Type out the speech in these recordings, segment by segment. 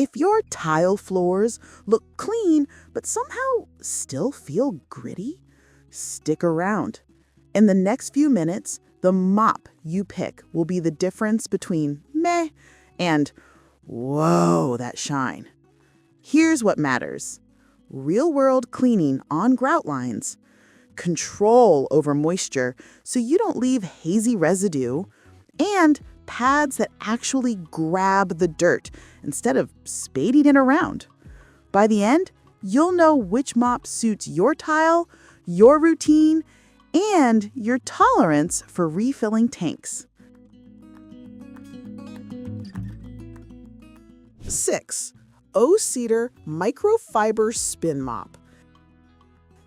If your tile floors look clean but somehow still feel gritty, stick around. In the next few minutes, the mop you pick will be the difference between meh and whoa, that shine. Here's what matters: real-world cleaning on grout lines, control over moisture so you don't leave hazy residue, and pads that actually grab the dirt instead of spading it around. By the end, you'll know which mop suits your tile, your routine, and your tolerance for refilling tanks. 6. O-Cedar Microfiber Spin Mop.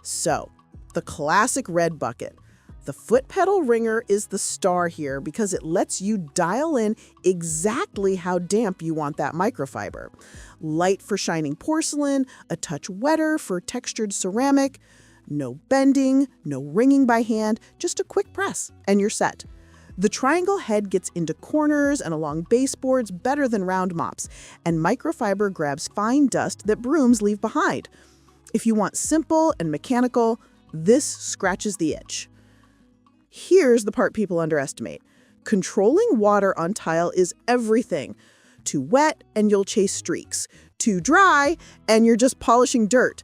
So, the classic red bucket. The foot pedal ringer is the star here because it lets you dial in exactly how damp you want that microfiber. Light for shining porcelain, a touch wetter for textured ceramic. No bending, no wringing by hand, just a quick press, and you're set. The triangle head gets into corners and along baseboards better than round mops, and microfiber grabs fine dust that brooms leave behind. If you want simple and mechanical, this scratches the itch. Here's the part people underestimate. Controlling water on tile is everything. Too wet and you'll chase streaks. Too dry and you're just polishing dirt.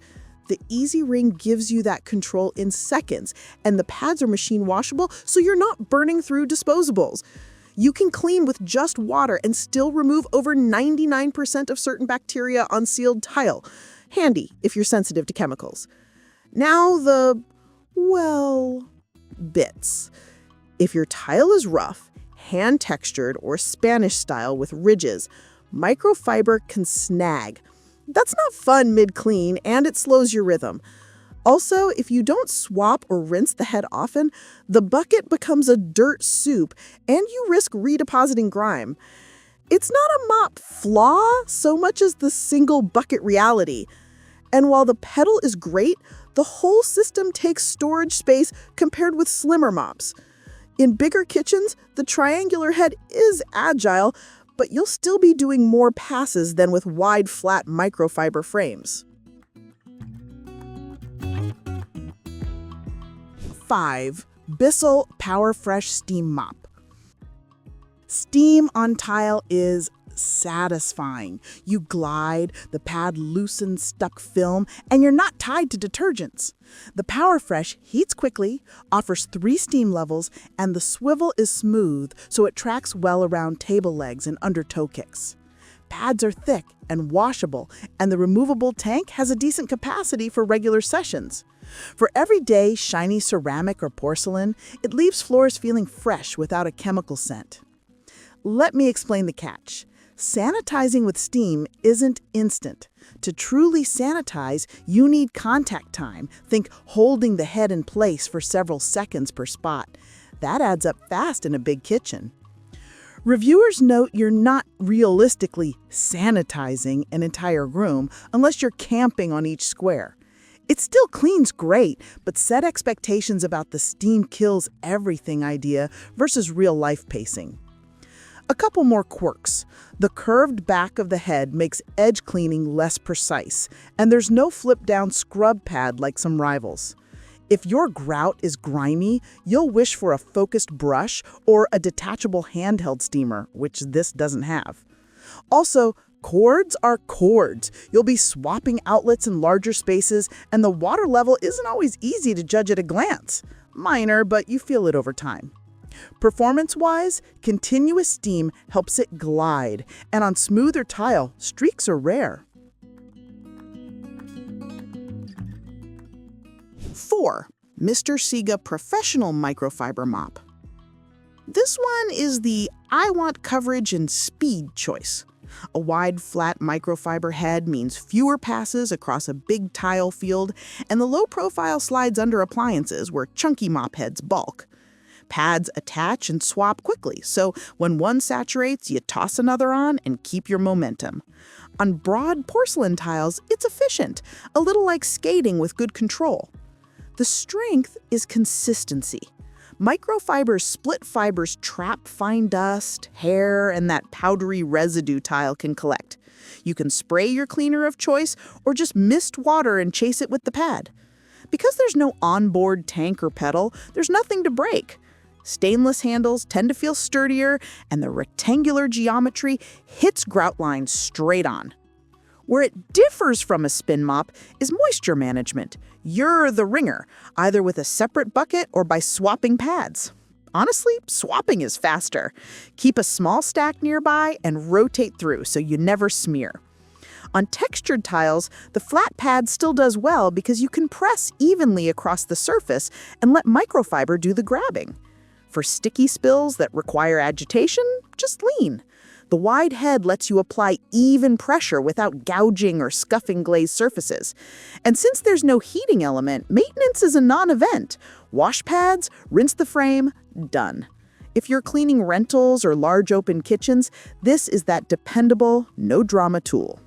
The Easy Ring gives you that control in seconds, and the pads are machine washable, so you're not burning through disposables. You can clean with just water and still remove over 99% of certain bacteria on sealed tile. Handy if you're sensitive to chemicals. Now bits. If your tile is rough, hand-textured, or Spanish style with ridges, microfiber can snag. That's not fun mid-clean, and it slows your rhythm. Also, if you don't swap or rinse the head often, the bucket becomes a dirt soup, and you risk redepositing grime. It's not a mop flaw so much as the single bucket reality. And while the pedal is great, the whole system takes storage space compared with slimmer mops. In bigger kitchens, the triangular head is agile, but you'll still be doing more passes than with wide, flat microfiber frames. 5. Bissell PowerFresh Steam Mop. Steam on tile is satisfying. You glide, the pad loosens stuck film, and you're not tied to detergents. The PowerFresh heats quickly, offers 3 steam levels, and the swivel is smooth, so it tracks well around table legs and under toe kicks. Pads are thick and washable, and the removable tank has a decent capacity for regular sessions. For everyday shiny ceramic or porcelain, it leaves floors feeling fresh without a chemical scent. Let me explain the catch. Sanitizing with steam isn't instant. To truly sanitize, you need contact time. Think holding the head in place for several seconds per spot. That adds up fast in a big kitchen. Reviewers note you're not realistically sanitizing an entire room unless you're camping on each square. It still cleans great, but set expectations about the steam kills everything idea versus real-life pacing. A couple more quirks. The curved back of the head makes edge cleaning less precise, and there's no flip-down scrub pad like some rivals. If your grout is grimy, you'll wish for a focused brush or a detachable handheld steamer, which this doesn't have. Also, cords are cords. You'll be swapping outlets in larger spaces, and the water level isn't always easy to judge at a glance. Minor, but you feel it over time. Performance-wise, continuous steam helps it glide, and on smoother tile, streaks are rare. 4. MR.SIGA Professional Microfiber Mop. This one is the I want coverage and speed choice. A wide, flat microfiber head means fewer passes across a big tile field, and the low profile slides under appliances where chunky mop heads bulk. Pads attach and swap quickly, so when one saturates, you toss another on and keep your momentum. On broad porcelain tiles, it's efficient, a little like skating with good control. The strength is consistency. Microfiber's split fibers trap fine dust, hair, and that powdery residue tile can collect. You can spray your cleaner of choice or just mist water and chase it with the pad. Because there's no onboard tank or pedal, there's nothing to break. Stainless handles tend to feel sturdier, and the rectangular geometry hits grout lines straight on. Where it differs from a spin mop is moisture management. You're the ringer, either with a separate bucket or by swapping pads. Honestly, swapping is faster. Keep a small stack nearby and rotate through so you never smear. On textured tiles, the flat pad still does well because you can press evenly across the surface and let microfiber do the grabbing. For sticky spills that require agitation, just lean. The wide head lets you apply even pressure without gouging or scuffing glazed surfaces. And since there's no heating element, maintenance is a non-event. Wash pads, rinse the frame, done. If you're cleaning rentals or large open kitchens, this is that dependable, no-drama tool.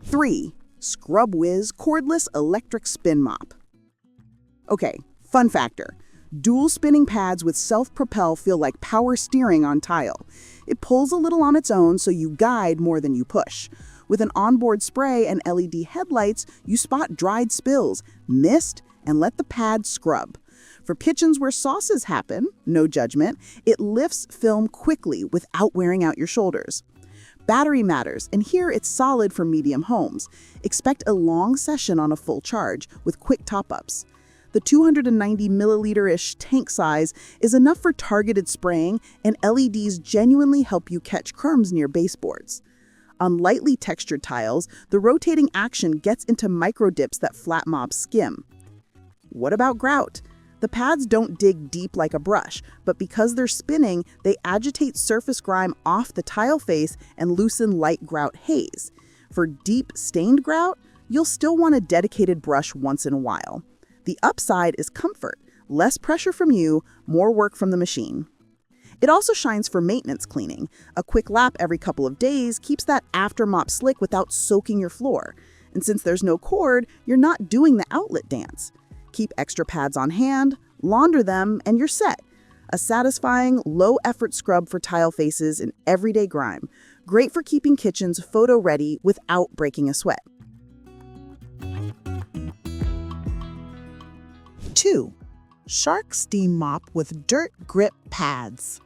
3. ScrubWiz Cordless Electric Spin Mop. Okay, fun factor. Dual spinning pads with self-propel feel like power steering on tile. It pulls a little on its own, so you guide more than you push. With an onboard spray and LED headlights, you spot dried spills, mist, and let the pad scrub. For kitchens where sauces happen, no judgment, it lifts film quickly without wearing out your shoulders. Battery matters, and here it's solid for medium homes. Expect a long session on a full charge with quick top-ups. The 290 milliliter-ish tank size is enough for targeted spraying, and LEDs genuinely help you catch crumbs near baseboards. On lightly textured tiles, the rotating action gets into micro dips that flat mops skim. What about grout? The pads don't dig deep like a brush, but because they're spinning, they agitate surface grime off the tile face and loosen light grout haze. For deep, stained grout, you'll still want a dedicated brush once in a while. The upside is comfort, less pressure from you, more work from the machine. It also shines for maintenance cleaning. A quick lap every couple of days keeps that after mop slick without soaking your floor. And since there's no cord, you're not doing the outlet dance. Keep extra pads on hand, launder them, and you're set. A satisfying, low-effort scrub for tile faces in everyday grime. Great for keeping kitchens photo-ready without breaking a sweat. 2. Shark Steam Mop with Dirt Grip Pads.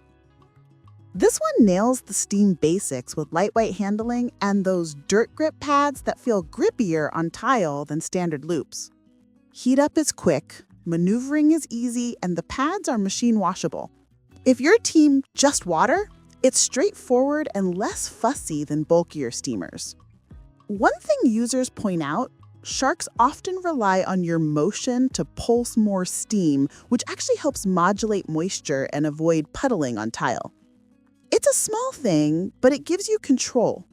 This one nails the steam basics with lightweight handling and those dirt grip pads that feel grippier on tile than standard loops. Heat up is quick, maneuvering is easy, and the pads are machine washable. If your team just water, it's straightforward and less fussy than bulkier steamers. One thing users point out, sharks often rely on your motion to pulse more steam, which actually helps modulate moisture and avoid puddling on tile. It's a small thing, but it gives you control.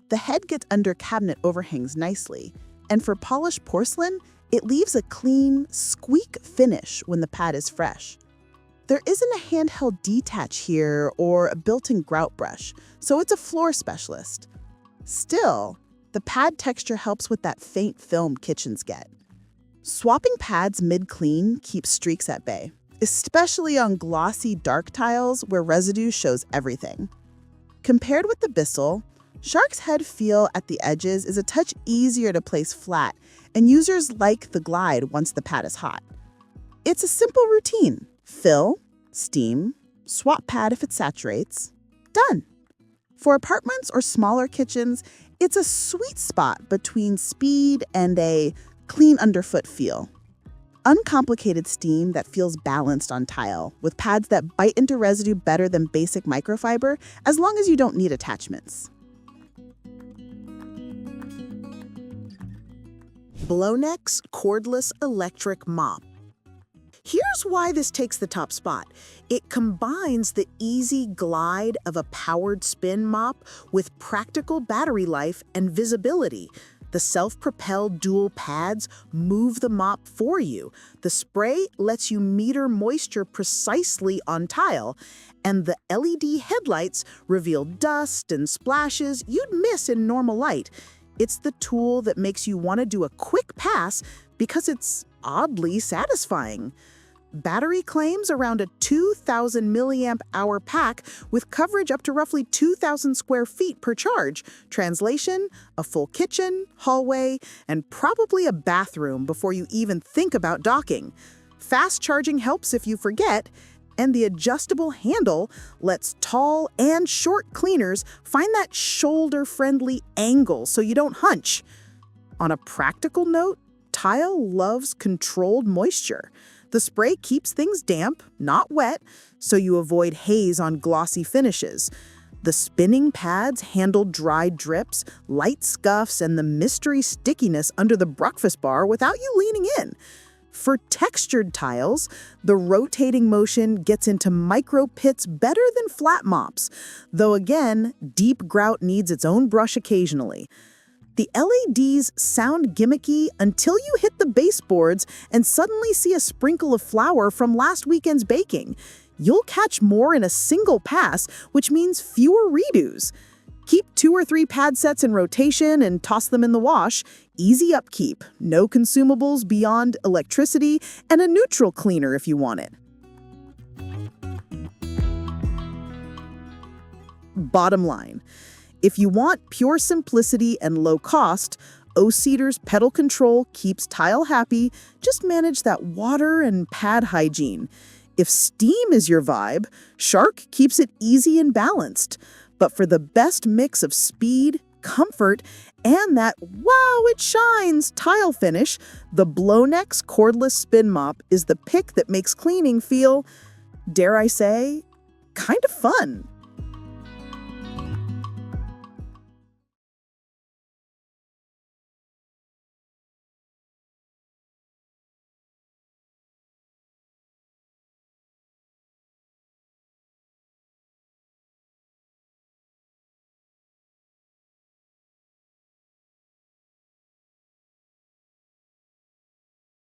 The head gets under cabinet overhangs nicely, and for polished porcelain, it leaves a clean, squeak finish when the pad is fresh. There isn't a handheld detach here or a built-in grout brush, so it's a floor specialist. Still, the pad texture helps with that faint film kitchens get. Swapping pads mid-clean keeps streaks at bay, especially on glossy dark tiles where residue shows everything. Compared with the Bissell, Shark's head feel at the edges is a touch easier to place flat, and users like the glide once the pad is hot. It's a simple routine. Fill, steam, swap pad if it saturates, done. For apartments or smaller kitchens, it's a sweet spot between speed and a clean underfoot feel. Uncomplicated steam that feels balanced on tile, with pads that bite into residue better than basic microfiber, as long as you don't need attachments. BLONEX Cordless Electric Mop. Here's why this takes the top spot. It combines the easy glide of a powered spin mop with practical battery life and visibility. The self-propelled dual pads move the mop for you. The spray lets you meter moisture precisely on tile, and the LED headlights reveal dust and splashes you'd miss in normal light. It's the tool that makes you want to do a quick pass because it's oddly satisfying. Battery claims around a 2,000 milliamp hour pack with coverage up to roughly 2,000 square feet per charge. Translation, a full kitchen, hallway, and probably a bathroom before you even think about docking. Fast charging helps if you forget, and the adjustable handle lets tall and short cleaners find that shoulder-friendly angle so you don't hunch. On a practical note, tile loves controlled moisture. The spray keeps things damp, not wet, so you avoid haze on glossy finishes. The spinning pads handle dry drips, light scuffs, and the mystery stickiness under the breakfast bar without you leaning in. For textured tiles, the rotating motion gets into micro pits better than flat mops, though again, deep grout needs its own brush occasionally. The LEDs sound gimmicky until you hit the baseboards and suddenly see a sprinkle of flour from last weekend's baking. You'll catch more in a single pass, which means fewer redos. Keep 2 or 3 pad sets in rotation and toss them in the wash. Easy upkeep, no consumables beyond electricity, and a neutral cleaner if you want it. Bottom line. If you want pure simplicity and low cost, O-Cedar's pedal control keeps tile happy. Just manage that water and pad hygiene. If steam is your vibe, Shark keeps it easy and balanced. But for the best mix of speed, comfort, and that wow, it shines tile finish, the BLONEX Cordless Spin Mop is the pick that makes cleaning feel, dare I say, kind of fun.